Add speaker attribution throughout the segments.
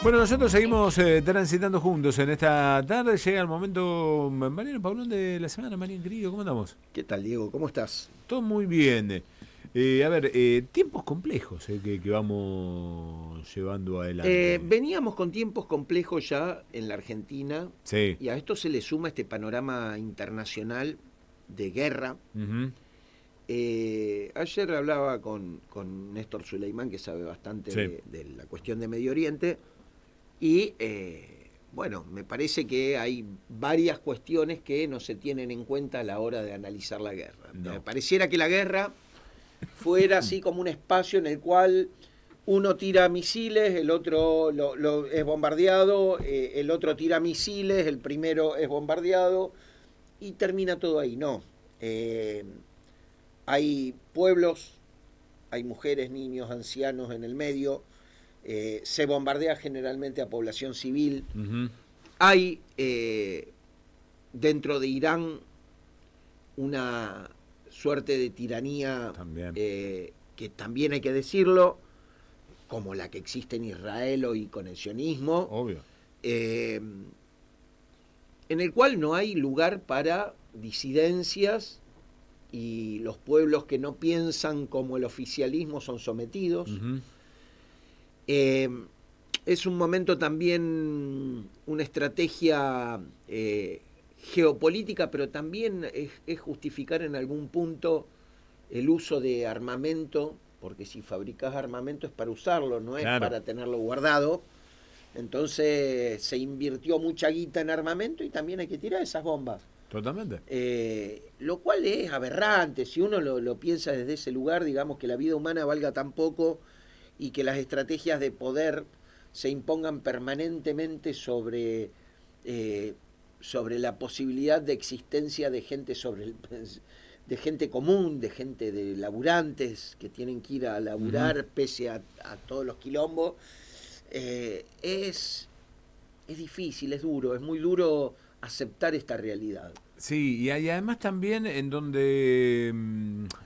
Speaker 1: Bueno, nosotros seguimos transitando juntos en esta tarde. Llega el momento, Mariano Paulón, de la semana. Mariano, querido, ¿cómo andamos?
Speaker 2: ¿Qué tal, Diego? ¿Cómo estás?
Speaker 1: Todo muy bien. A ver, tiempos complejos que vamos llevando adelante.
Speaker 2: Veníamos con tiempos complejos ya en la Argentina
Speaker 1: Sí.
Speaker 2: y a esto se le suma este panorama internacional de guerra.
Speaker 1: Ujú.
Speaker 2: Ayer hablaba con Néstor Suleimán, que sabe bastante
Speaker 1: Sí.
Speaker 2: de la cuestión de Medio Oriente, y bueno, me parece que hay varias cuestiones que no se tienen en cuenta a la hora de analizar la guerra.
Speaker 1: No.
Speaker 2: Pareciera que la guerra fuera así como un espacio en el cual uno tira misiles, el otro es bombardeado, el otro tira misiles, el primero es bombardeado y termina todo ahí. No. Hay pueblos, hay mujeres, niños, ancianos en el medio, se bombardea generalmente a población civil.
Speaker 1: Ujú.
Speaker 2: Hay dentro de Irán una suerte de tiranía
Speaker 1: También.
Speaker 2: que también hay que decirlo, como la que existe en Israel hoy con el sionismo,
Speaker 1: Obvio.
Speaker 2: en el cual no hay lugar para disidencias y los pueblos que no piensan como el oficialismo son sometidos.
Speaker 1: Ujú.
Speaker 2: Eh, es un momento también, una estrategia geopolítica, pero también es justificar en algún punto el uso de armamento, porque si fabricas armamento es para usarlo, no es
Speaker 1: Claro.
Speaker 2: para tenerlo guardado. Entonces se invirtió mucha guita en armamento y también hay que tirar esas bombas.
Speaker 1: Totalmente.
Speaker 2: Lo cual es aberrante, si uno lo piensa desde ese lugar, digamos que la vida humana valga tan poco y que las estrategias de poder se impongan permanentemente sobre la posibilidad de existencia de gente de gente común, de gente de laburantes que tienen que ir a
Speaker 1: Ujú.
Speaker 2: laburar pese a todos los quilombos. Es difícil, es duro, es muy duro aceptar esta realidad.
Speaker 1: Sí, y además también en donde,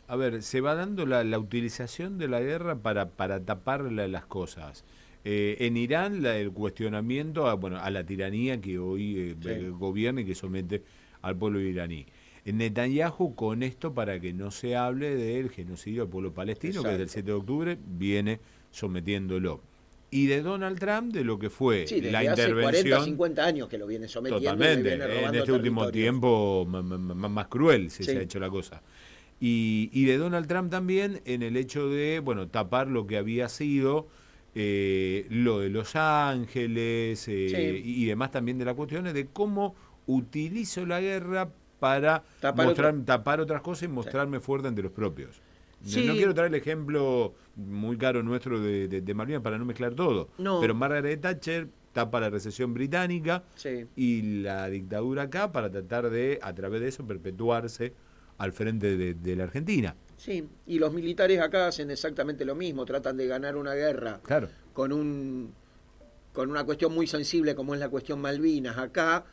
Speaker 1: a ver, se va dando la utilización de la guerra para tapar las cosas. En Irán el cuestionamiento bueno, a la tiranía que hoy
Speaker 2: Sí,
Speaker 1: gobierna y que somete al pueblo iraní. En Netanyahu con esto para que no se hable del genocidio al pueblo palestino que desde el
Speaker 2: exacto.
Speaker 1: 7 de octubre viene sometiéndolo. Y de Donald Trump de lo que fue
Speaker 2: Sí,
Speaker 1: la
Speaker 2: desde hace 40,
Speaker 1: intervención.
Speaker 2: 50 años que lo viene sometiendo y le viene
Speaker 1: Totalmente. En
Speaker 2: robando
Speaker 1: este último
Speaker 2: territorios.
Speaker 1: tiempo más cruel se ha
Speaker 2: Sí,
Speaker 1: hecho la cosa. Y de Donald Trump también en el hecho de, bueno, tapar lo que había sido lo de Los Ángeles
Speaker 2: sí,
Speaker 1: y demás también de las cuestiones de cómo utilizo la guerra para
Speaker 2: tapar
Speaker 1: mostrar,
Speaker 2: otro.
Speaker 1: tapar otras cosas y
Speaker 2: Sí,
Speaker 1: mostrarme fuerte ante los propios. No
Speaker 2: sí,
Speaker 1: quiero traer el ejemplo muy caro nuestro de Malvinas para no mezclar todo, pero
Speaker 2: no,
Speaker 1: Margaret Thatcher tapa la recesión británica
Speaker 2: sí,
Speaker 1: y la dictadura acá para tratar de, a través de eso, perpetuarse al frente de la Argentina.
Speaker 2: sí. Y los militares acá hacen exactamente lo mismo, tratan de ganar una guerra
Speaker 1: Claro.
Speaker 2: con con una cuestión muy sensible como es la cuestión Malvinas acá,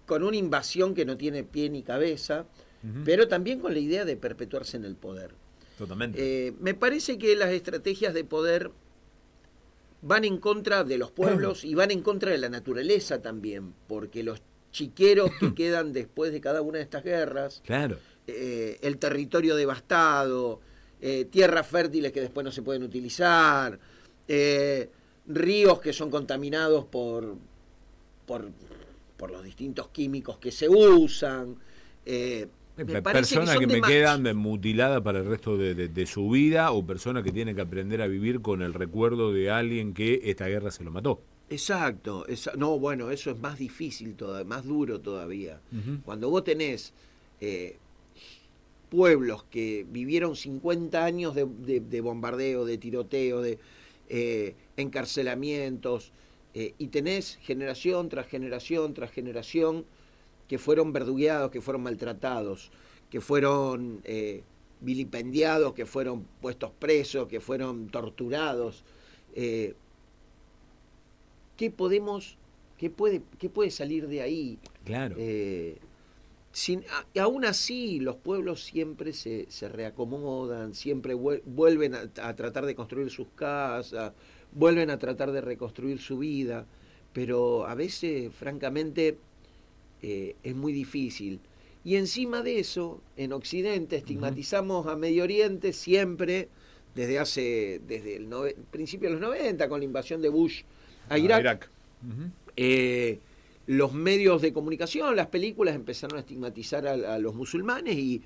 Speaker 2: con una invasión que no tiene pie ni cabeza,
Speaker 1: Ujú.
Speaker 2: pero también con la idea de perpetuarse en el poder.
Speaker 1: Totalmente.
Speaker 2: Me parece que las estrategias de poder van en contra de los pueblos y van en contra de la naturaleza también, porque los chiqueros que quedan después de cada una de estas guerras,
Speaker 1: Claro.
Speaker 2: el territorio devastado, tierras fértiles que después no se pueden utilizar, eh, ríos que son contaminados por, por los distintos químicos que se usan. Me parece que
Speaker 1: Personas
Speaker 2: son
Speaker 1: que
Speaker 2: de
Speaker 1: me
Speaker 2: más.
Speaker 1: quedan mutiladas para el resto de su vida o personas que tienen que aprender a vivir con el recuerdo de alguien que esta guerra se lo mató.
Speaker 2: Exacto, no, bueno, eso es más difícil todavía, más duro todavía.
Speaker 1: Ujú.
Speaker 2: Cuando vos tenés eh, pueblos que vivieron 50 años de bombardeo, de tiroteo, de encarcelamientos, y tenés generación tras generación tras generación que fueron verdugueados, que fueron maltratados, que fueron vilipendiados, que fueron puestos presos, que fueron torturados. Eh, ¿Qué podemos, qué puede salir de ahí?
Speaker 1: Claro.
Speaker 2: Eh, Aún así, los pueblos siempre se reacomodan, siempre vuelven a tratar de construir sus casas, vuelven a tratar de reconstruir su vida, pero a veces, francamente, es muy difícil. Y encima de eso, en Occidente estigmatizamos a Medio Oriente siempre, desde el principio de los 90, con la invasión de Bush a Irak. Los medios de comunicación, las películas empezaron a estigmatizar a los musulmanes y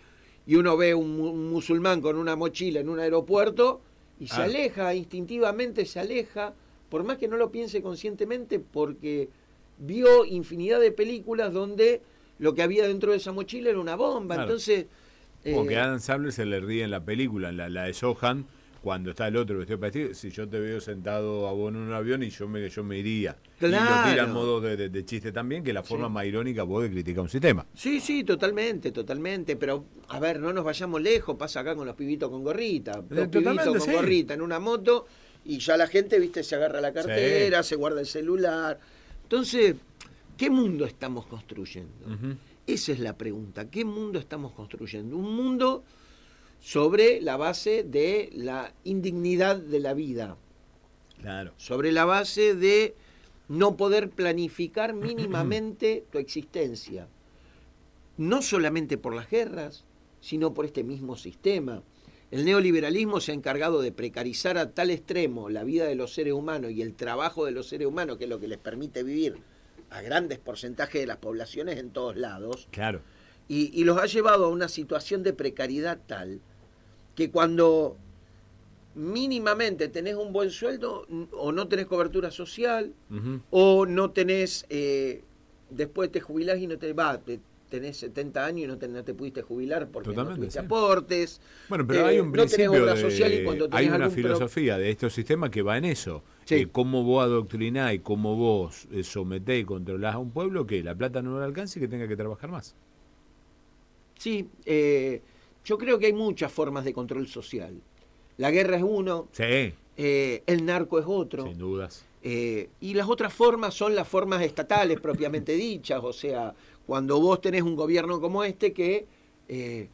Speaker 2: uno ve un musulmán con una mochila en un aeropuerto y se aleja, instintivamente se aleja, por más que no lo piense conscientemente, porque vio infinidad de películas donde lo que había dentro de esa mochila era una bomba. Claro. Entonces,
Speaker 1: como que a Adam Sandler se le ríe en la película, en la de Sohan, cuando está el otro vestido para vestir, si yo te veo sentado a vos en un avión y yo me iría. Claro. Y lo tira en modo de chiste también, que es la forma más irónica vos de criticar un sistema.
Speaker 2: Sí, totalmente. Pero, a ver, no nos vayamos lejos, pasa acá con los pibitos con gorrita. Los pibitos con gorrita en una moto y ya la gente, viste, se agarra la cartera, se guarda el celular. Entonces, ¿qué mundo estamos construyendo? Esa es la pregunta. ¿Qué mundo estamos construyendo? Un mundo sobre la base de la indignidad de la vida.
Speaker 1: Claro.
Speaker 2: Sobre la base de no poder planificar mínimamente tu existencia. No solamente por las guerras, sino por este mismo sistema. El neoliberalismo se ha encargado de precarizar a tal extremo la vida de los seres humanos y el trabajo de los seres humanos, que es lo que les permite vivir a grandes porcentajes de las poblaciones en todos lados.
Speaker 1: Claro.
Speaker 2: Y los ha llevado a una situación de precariedad tal que cuando mínimamente tenés un buen sueldo o no tenés cobertura social o no tenés, después te jubilás y no tenés 70 años y no te pudiste jubilar porque
Speaker 1: totalmente,
Speaker 2: no tuviste aportes.
Speaker 1: Bueno, pero hay un principio,
Speaker 2: no tenés social y cuando tenés
Speaker 1: hay una filosofía de estos sistemas que va en eso.
Speaker 2: Sí.
Speaker 1: Cómo vos adoctrinás y cómo vos sometés y controlás a un pueblo que la plata no le alcance y que tenga que trabajar más.
Speaker 2: Sí, yo creo que hay muchas formas de control social. La guerra es uno,
Speaker 1: sí.
Speaker 2: El narco es otro.
Speaker 1: Sin dudas.
Speaker 2: Y las otras formas son las formas estatales propiamente dichas, o sea, cuando vos tenés un gobierno como este que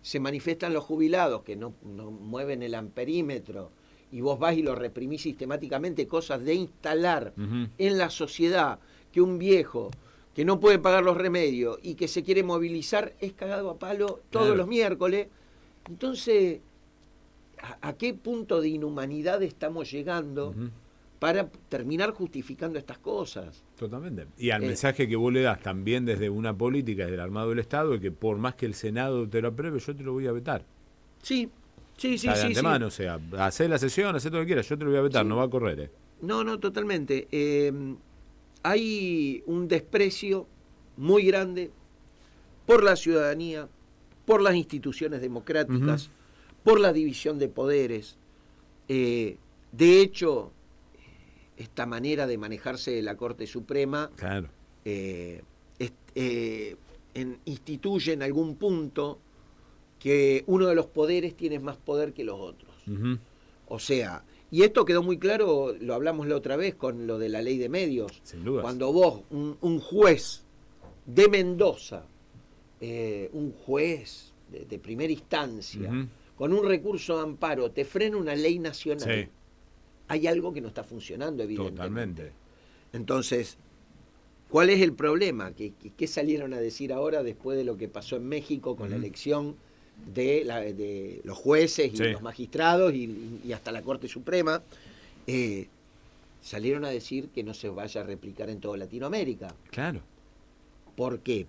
Speaker 2: se manifiestan los jubilados, que no mueven el amperímetro, y vos vas y lo reprimís sistemáticamente, cosas de instalar en la sociedad que un viejo que no puede pagar los remedios y que se quiere movilizar es cagado a palo todos los miércoles. Entonces, ¿a qué punto de inhumanidad estamos llegando para terminar justificando estas cosas?
Speaker 1: Totalmente. Y al mensaje que vos le das también desde una política, desde el armado del Estado, de que por más que el Senado te lo apruebe, yo te lo voy a vetar.
Speaker 2: Sí.
Speaker 1: De antemano, o sea, hacé la sesión, hacé todo lo que quieras, yo te lo voy a vetar, no va a correr.
Speaker 2: No, totalmente. Hay un desprecio muy grande por la ciudadanía, por las instituciones democráticas, por la división de poderes. De hecho, esta manera de manejarse de la Corte Suprema instituye en algún punto que uno de los poderes tiene más poder que los otros. O sea, y esto quedó muy claro, lo hablamos la otra vez con lo de la ley de medios.
Speaker 1: Sin dudas.
Speaker 2: Cuando vos, un juez de Mendoza, un juez de primera instancia, con un recurso de amparo, te frena una ley nacional, hay algo que no está funcionando, evidentemente.
Speaker 1: Totalmente.
Speaker 2: Entonces, ¿cuál es el problema? ¿Qué salieron a decir ahora después de lo que pasó en México con la elección de los jueces y los magistrados y hasta la Corte Suprema? Salieron a decir que no se vaya a replicar en toda Latinoamérica.
Speaker 1: Claro.
Speaker 2: ¿Por qué?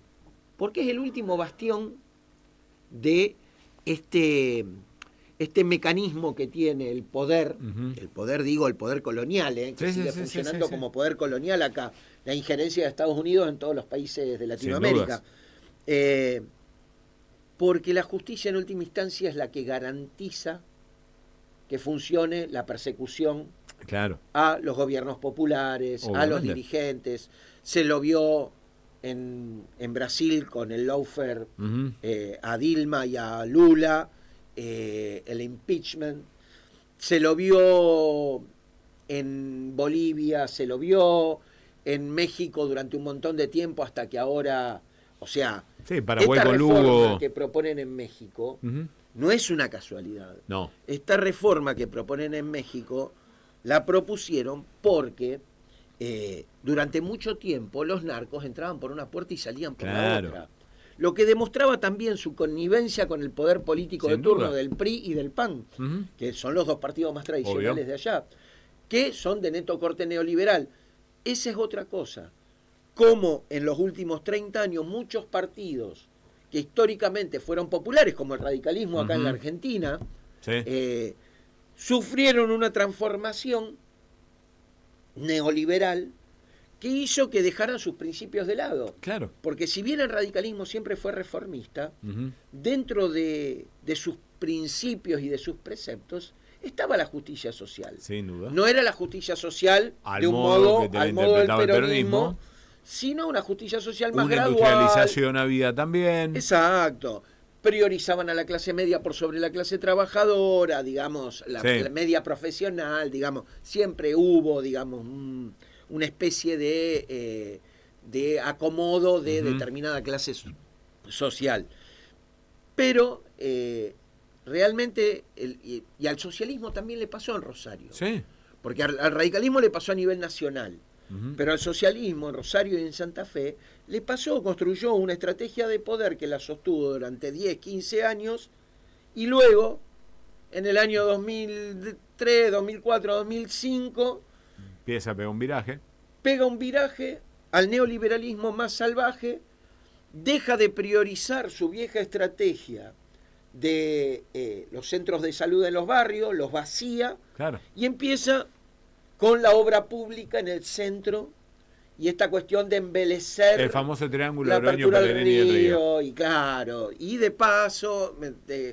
Speaker 2: Porque es el último bastión de este mecanismo que tiene el poder, el poder colonial, que sigue funcionando como poder colonial acá, la injerencia de Estados Unidos en todos los países de Latinoamérica. Porque la justicia en última instancia es la que garantiza que funcione la persecución a los gobiernos populares, a los dirigentes. Se lo vio en Brasil con el lawfare a Dilma y a Lula, el impeachment. Se lo vio en Bolivia, se lo vio en México durante un montón de tiempo hasta que ahora, o sea,
Speaker 1: Paraguay
Speaker 2: esta
Speaker 1: con
Speaker 2: reforma
Speaker 1: Lugo
Speaker 2: que proponen en México no es una casualidad.
Speaker 1: No.
Speaker 2: Esta reforma que proponen en México La propusieron porque durante mucho tiempo los narcos entraban por una puerta y salían por la otra. Lo que demostraba también su connivencia con el poder político de turno del PRI y del PAN, que son los dos partidos más tradicionales de allá, que son de neto corte neoliberal. Esa es otra cosa. Como en los últimos 30 años muchos partidos que históricamente fueron populares, como el radicalismo acá en la Argentina, sufrieron una transformación neoliberal que hizo que dejaran sus principios de lado.
Speaker 1: Claro.
Speaker 2: Porque si bien el radicalismo siempre fue reformista, dentro de sus principios y de sus preceptos estaba la justicia social.
Speaker 1: Sin duda.
Speaker 2: No era la justicia social al modo del peronismo, sino una justicia social más gradual.
Speaker 1: Una industrialización había también.
Speaker 2: Exacto. Priorizaban a la clase media por sobre la clase trabajadora, digamos, la media profesional, digamos. Siempre hubo, digamos, una especie de acomodo de determinada clase social. Pero realmente, y al socialismo también le pasó en Rosario.
Speaker 1: Sí.
Speaker 2: Porque al radicalismo le pasó a nivel nacional. Pero al socialismo en Rosario y en Santa Fe le pasó, construyó una estrategia de poder que la sostuvo durante 10, 15 años y luego, en el año 2003, 2004, 2005,
Speaker 1: empieza a pegar un viraje.
Speaker 2: Pega un viraje al neoliberalismo más salvaje, deja de priorizar su vieja estrategia de los centros de salud en los barrios, los vacía, y empieza con la obra pública en el centro y esta cuestión de embelecer
Speaker 1: el famoso triángulo
Speaker 2: la apertura del
Speaker 1: río,
Speaker 2: y claro, y de paso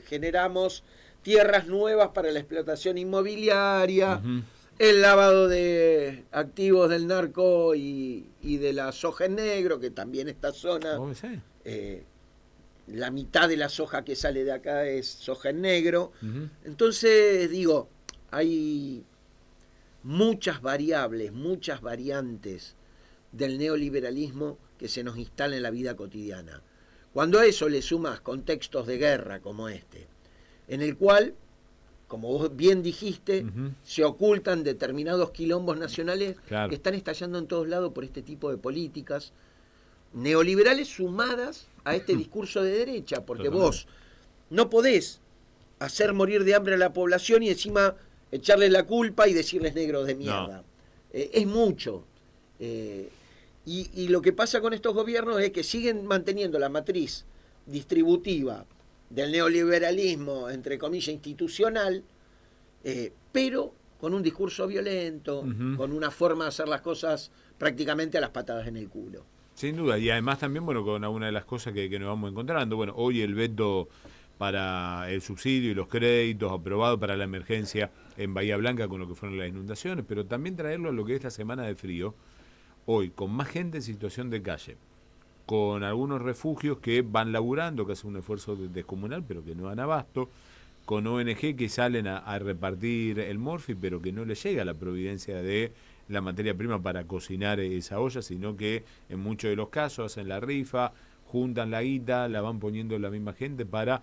Speaker 2: generamos tierras nuevas para la explotación inmobiliaria, el lavado de activos del narco y de la soja en negro, que también esta zona, la mitad de la soja que sale de acá es soja en negro. Entonces, digo, hay muchas variables, muchas variantes del neoliberalismo que se nos instala en la vida cotidiana. Cuando a eso le sumas contextos de guerra como este, en el cual, como vos bien dijiste, se ocultan determinados quilombos nacionales que están estallando en todos lados por este tipo de políticas neoliberales sumadas a este discurso de derecha, porque vos no podés hacer morir de hambre a la población y encima echarles la culpa y decirles negros de mierda. Es mucho. Y lo que pasa con estos gobiernos es que siguen manteniendo la matriz distributiva del neoliberalismo, entre comillas, institucional, pero con un discurso violento, con una forma de hacer las cosas prácticamente a las patadas en el culo.
Speaker 1: Sin duda, y además también, bueno, con alguna de las cosas que nos vamos encontrando. Bueno, hoy el veto para el subsidio y los créditos aprobado para la emergencia en Bahía Blanca con lo que fueron las inundaciones, pero también traerlo a lo que es esta semana de frío, hoy con más gente en situación de calle, con algunos refugios que van laburando, que hacen un esfuerzo descomunal, pero que no dan abasto, con ONG que salen a repartir el morfi, pero que no les llega la providencia de la materia prima para cocinar esa olla, sino que en muchos de los casos hacen la rifa, juntan la guita, la van poniendo la misma gente para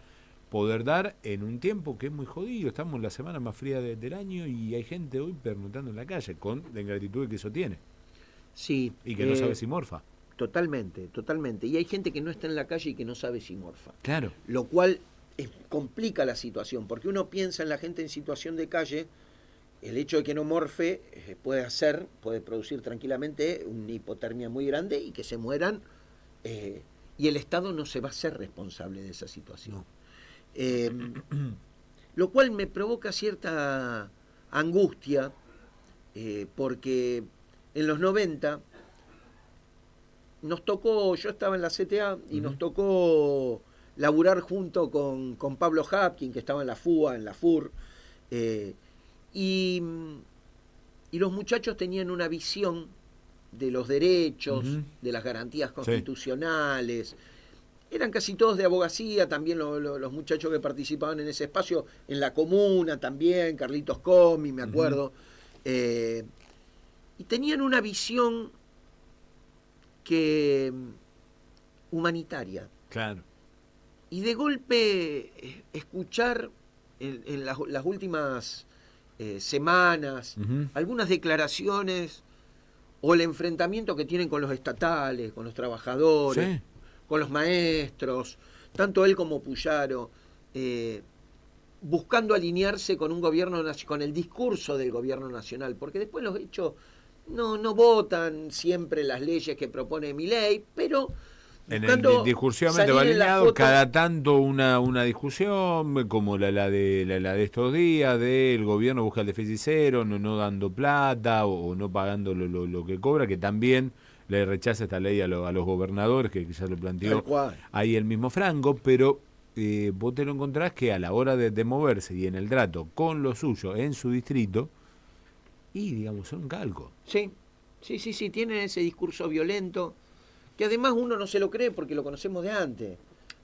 Speaker 1: poder dar en un tiempo que es muy jodido. Estamos en la semana más fría del año y hay gente hoy permutando en la calle con la ingratitud que eso tiene.
Speaker 2: Sí.
Speaker 1: Y que no sabe si morfa.
Speaker 2: Totalmente, totalmente. Y hay gente que no está en la calle y que no sabe si morfa.
Speaker 1: Claro.
Speaker 2: Lo cual complica la situación, porque uno piensa en la gente en situación de calle, el hecho de que no morfe puede producir tranquilamente una hipotermia muy grande y que se mueran, y el Estado no se va a hacer responsable de esa situación. No. Lo cual me provoca cierta angustia, porque en los 90 nos tocó, yo estaba en la CTA y nos tocó laburar junto con Pablo Hapkin, que estaba en la FUA, en la FUR, y los muchachos tenían una visión de los derechos, de las garantías constitucionales. Eran casi todos de abogacía, también los muchachos que participaban en ese espacio, en la comuna también, Carlitos Comi, me acuerdo. Y tenían una visión humanitaria.
Speaker 1: Claro.
Speaker 2: Y de golpe escuchar en las últimas semanas,
Speaker 1: Ujú.
Speaker 2: algunas declaraciones o el enfrentamiento que tienen con los estatales, con los trabajadores,
Speaker 1: Sí.
Speaker 2: con los maestros, tanto él como Puyaro, buscando alinearse con un gobierno, con el discurso del gobierno nacional, porque después los hechos no votan siempre las leyes que propone Milei, pero
Speaker 1: En el
Speaker 2: buscando
Speaker 1: discursivamente va
Speaker 2: salir en la
Speaker 1: alineado,
Speaker 2: foto.
Speaker 1: cada tanto una discusión, como la de estos días, de el gobierno busca el déficit cero, no dando plata o no pagando lo que cobra, que también le rechaza esta ley a los gobernadores, que ya lo
Speaker 2: Tal
Speaker 1: planteó
Speaker 2: cual.
Speaker 1: ahí el mismo Franco, pero vos te lo encontrás que a la hora de moverse y en el trato con lo suyo en su distrito, y digamos, son un calco.
Speaker 2: Sí, sí, tienen ese discurso violento, que además uno no se lo cree porque lo conocemos de antes.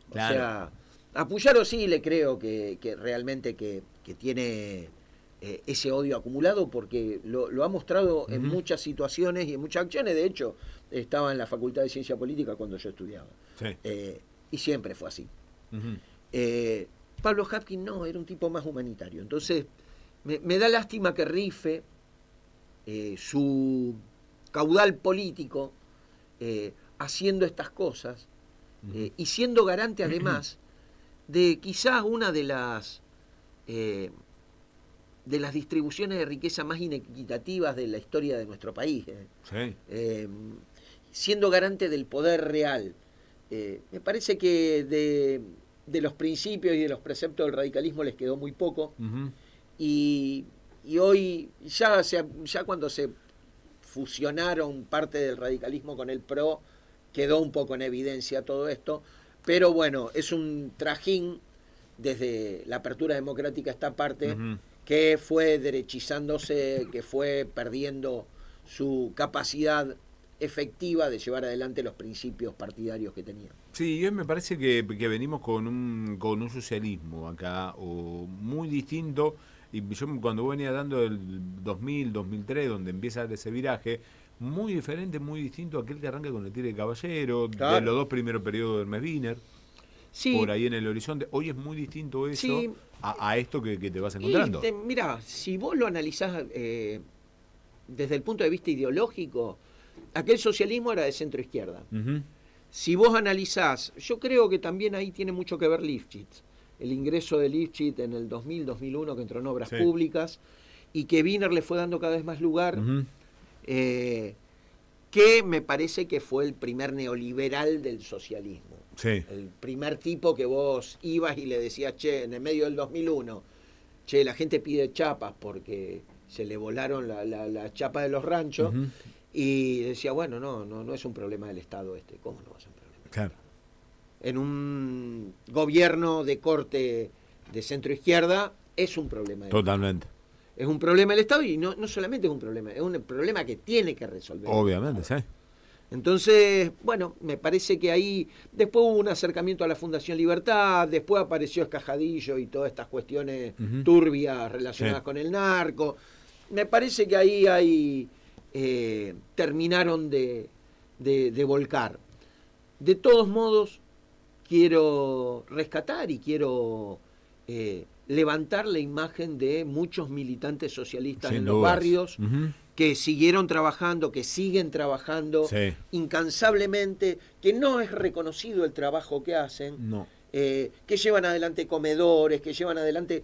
Speaker 2: O
Speaker 1: Claro.
Speaker 2: sea, a Puyaro sí le creo que realmente que tiene ese odio acumulado porque lo ha mostrado en
Speaker 1: Ujú.
Speaker 2: muchas situaciones y en muchas acciones. De hecho, estaba en la Facultad de Ciencia Política cuando yo estudiaba.
Speaker 1: Sí.
Speaker 2: Y siempre fue así.
Speaker 1: Ujú.
Speaker 2: Eh, Pablo Hapkin no, era un tipo más humanitario. Entonces, me da lástima que rife su caudal político haciendo estas cosas
Speaker 1: Ujú.
Speaker 2: y siendo garante además de quizás una de las distribuciones de riqueza más inequitativas de la historia de nuestro país.
Speaker 1: Sí.
Speaker 2: Siendo garante del poder real. Me parece que de los principios y de los preceptos del radicalismo les quedó muy poco
Speaker 1: Ujú.
Speaker 2: y hoy ya cuando se fusionaron parte del radicalismo con el PRO, quedó un poco en evidencia todo esto, pero bueno, es un trajín desde la apertura democrática esta parte
Speaker 1: Ujú.
Speaker 2: que fue derechizándose, que fue perdiendo su capacidad efectiva de llevar adelante los principios partidarios que tenía.
Speaker 1: Sí, yo me parece que venimos con un socialismo acá, o muy distinto, y yo cuando vos venías dando el 2000, 2003, donde empieza ese viraje, muy diferente, muy distinto a aquel que arranca con el Tigre de Caballero, de los
Speaker 2: Claro.
Speaker 1: dos primeros periodos del Mes Wiener, por
Speaker 2: Sí,
Speaker 1: ahí en el horizonte. Hoy es muy distinto eso
Speaker 2: sí.
Speaker 1: a esto que te vas
Speaker 2: Y
Speaker 1: encontrando.
Speaker 2: mirá, si vos lo analizás desde el punto de vista ideológico, aquel socialismo era de centro izquierda.
Speaker 1: Ujú.
Speaker 2: Si vos analizás, yo creo que también ahí tiene mucho que ver Lifshitz, el ingreso de Lifshitz en el 2000-2001 que entró en obras
Speaker 1: Sí.
Speaker 2: públicas y que Wiener le fue dando cada vez más lugar,
Speaker 1: Ujú.
Speaker 2: eh, que me parece que fue el primer neoliberal del socialismo.
Speaker 1: Sí.
Speaker 2: El primer tipo que vos ibas y le decías, che, en el medio del 2001, che, la gente pide chapas porque se le volaron la chapa de los ranchos.
Speaker 1: Ujú.
Speaker 2: Y decía, bueno, no es un problema del Estado este. ¿Cómo no va a ser un problema del
Speaker 1: Claro.
Speaker 2: Estado? En un gobierno de corte de centro izquierda es un problema del Estado.
Speaker 1: Totalmente.
Speaker 2: Es un problema del Estado y no solamente es un problema que tiene que resolver el
Speaker 1: Obviamente,
Speaker 2: Estado.
Speaker 1: sí.
Speaker 2: Entonces, bueno, me parece que ahí después hubo un acercamiento a la Fundación Libertad, después apareció Escajadillo y todas estas cuestiones
Speaker 1: Ujú.
Speaker 2: turbias
Speaker 1: Sí.
Speaker 2: relacionadas con el narco. Me parece que ahí hay terminaron de volcar. De todos modos, quiero rescatar y quiero levantar la imagen de muchos militantes socialistas
Speaker 1: Sin
Speaker 2: en los
Speaker 1: dudas.
Speaker 2: barrios
Speaker 1: Ujú.
Speaker 2: que siguieron trabajando, que siguen trabajando
Speaker 1: Sí.
Speaker 2: incansablemente, que no es reconocido el trabajo que hacen,
Speaker 1: No.
Speaker 2: que llevan adelante comedores, que llevan adelante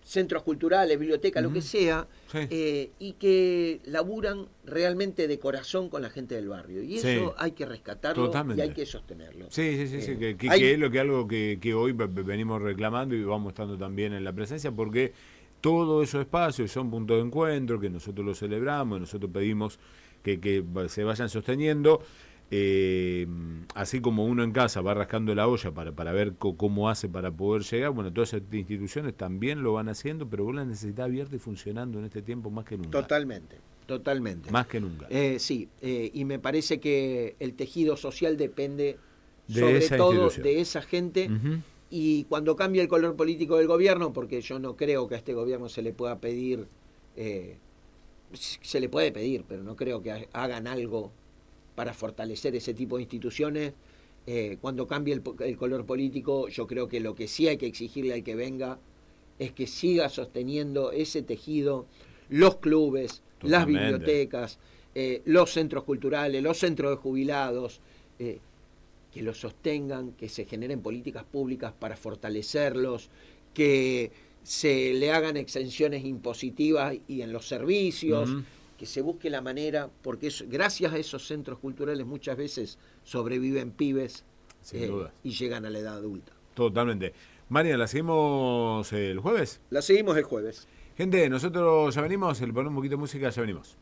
Speaker 2: centros culturales, bibliotecas, lo que
Speaker 1: Ujú.
Speaker 2: sea,
Speaker 1: Sí.
Speaker 2: y que laburan realmente de corazón con la gente del barrio. Y
Speaker 1: Sí.
Speaker 2: eso hay que rescatarlo y
Speaker 1: Totalmente.
Speaker 2: hay que sostenerlo.
Speaker 1: Sí, que
Speaker 2: Hay,
Speaker 1: es lo que algo que hoy venimos reclamando y vamos estando también en la presencia, porque todos esos espacios son puntos de encuentro, que nosotros los celebramos, nosotros pedimos que se vayan sosteniendo, así como uno en casa va rascando la olla para ver cómo hace para poder llegar, bueno, todas estas instituciones también lo van haciendo, pero vos la necesitas abierta y funcionando en este tiempo más que nunca.
Speaker 2: totalmente.
Speaker 1: Más que nunca.
Speaker 2: Sí, y me parece que el tejido social depende
Speaker 1: De
Speaker 2: sobre
Speaker 1: esa
Speaker 2: todo
Speaker 1: institución.
Speaker 2: de esa gente.
Speaker 1: Ujú.
Speaker 2: Y cuando cambie el color político del gobierno, porque yo no creo que a este gobierno se le pueda pedir, se le puede pedir, pero no creo que hagan algo para fortalecer ese tipo de instituciones. Cuando cambie el color político, yo creo que lo que sí hay que exigirle al que venga es que siga sosteniendo ese tejido, los clubes, las
Speaker 1: Totalmente.
Speaker 2: bibliotecas, los centros culturales, los centros de jubilados, que los sostengan, que se generen políticas públicas para fortalecerlos, que se le hagan exenciones impositivas y en los servicios,
Speaker 1: Ujú.
Speaker 2: que se busque la manera, porque gracias a esos centros culturales muchas veces sobreviven pibes
Speaker 1: Sin duda.
Speaker 2: y llegan a la edad adulta.
Speaker 1: Totalmente. María, ¿la seguimos el jueves?
Speaker 2: La seguimos el jueves.
Speaker 1: Gente, nosotros ya venimos, le ponemos un poquito de música, ya venimos.